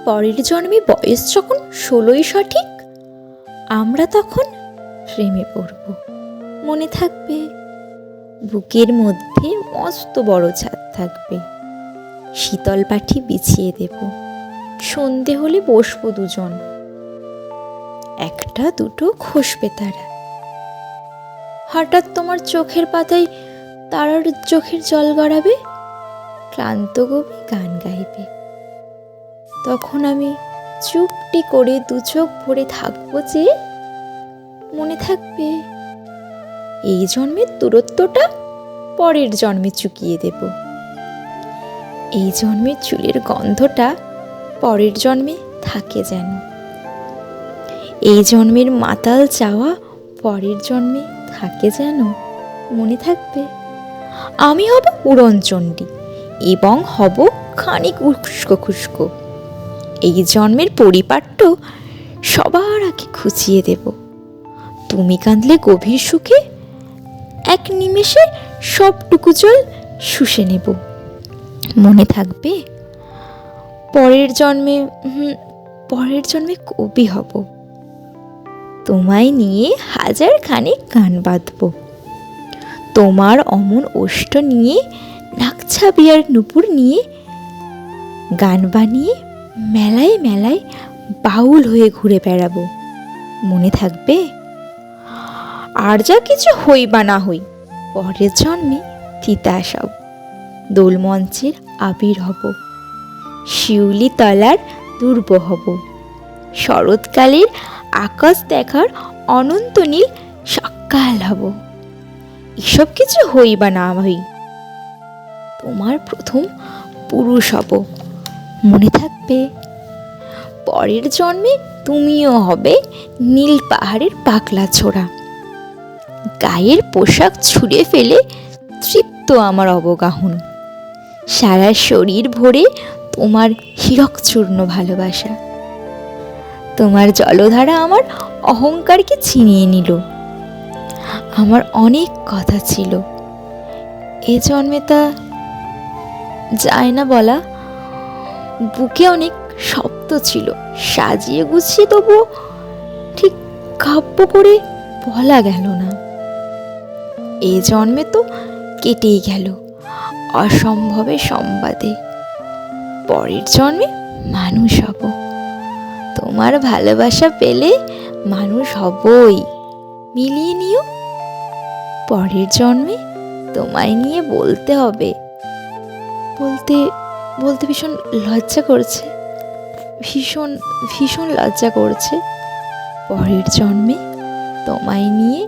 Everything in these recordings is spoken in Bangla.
পরের জন্মে বয়স যখন 16ই সঠিক, আমরা তখন প্রেমে পড়ব। মনে থাকবে, বুকের মধ্যে মস্ত বড় ছাদ থাকবে, শীতল পাটি বিছিয়ে দেব, সন্ধে হলে বসবো দুজন, একটা দুটো খসবে তারা। হঠাৎ তোমার চোখের পাতায় তারার চোখের জল গড়াবে, ক্লান্ত কবি গান গাইবে। তখন আমি চুপটি করে দু চোখ ভরে থাকবো যে, মনে থাকবে, এই জন্মের দূরত্বটা পরের জন্মে চুকিয়ে দেব, এই জন্মের চুলের গন্ধটা পরের জন্মে থাকে যেন, এই জন্মের মাতাল চাওয়া পরের জন্মে থাকে যেন। মনে থাকবে, আমি হব উড়নচণ্ডী এবং হব খানিক উস্কো খুস্কো। এই জন্মের পরিপাট্য সবার আগে খুঁচিয়ে দেব, তুমি কাঁদলে গভীর সুখে এক নিমেষে সবটুকু জল শুষে নেব। মনে থাকবে, পরের জন্মে কবি হব, তোমায় নিয়ে হাজার খানেক গান বাঁধব, তোমার অমন ওষ্ঠ নিয়ে, নাকছাবিয়ার নুপুর নিয়ে গান বানিয়ে মেলায় মেলায় বাউল হয়ে ঘুরে বেড়াবো। মনে থাকবে, আর যা কিছু হই বা না হই, পরের জন্মে তিতাস হব, দোলমঞ্চের আবির হব, শিউলি তলার দুর্ব হব, শরৎকালের আকাশ দেখার অনন্ত নীল সকাল হব। এসব কিছু হই বা না হই, তোমার প্রথম পুরুষ হব। মনে থাকবে, পরের জন্মে তুমিও হবে নীল পাহাড়ের পাকলা ছোড়া, গায়ের পোশাক ছুঁড়ে ফেলে তৃপ্ত আমার অবগাহন, সারা শরীর ভরে তোমার হীরক চূর্ণ ভালোবাসা। তোমার জলধারা আমার অহংকারকে ছিনিয়ে নিল। আমার অনেক কথা ছিল, এ জন্মে তা যায় না বলা, বুকে অনেক শব্দ ছিল, সাজিয়ে গুছিয়ে তবুও ঠিক কাব্য করে বলা গেল না। এই জন্মে তো কেটেই গেল অসম্ভবে সংবাদে, পরের জন্মে মানুষ হব, তোমার ভালোবাসা পেলে মানুষ হবই, মিলিয়ে নিও। পরের জন্মে তোমায় নিয়ে বলতে হবে, বলতে বলতে ভীষণ লজ্জা করছে, ভীষণ ভীষণ লজ্জা করছে। পরের জন্মে তোমায় নিয়ে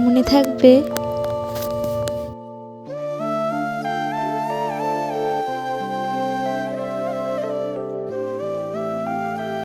মনে থাকবে।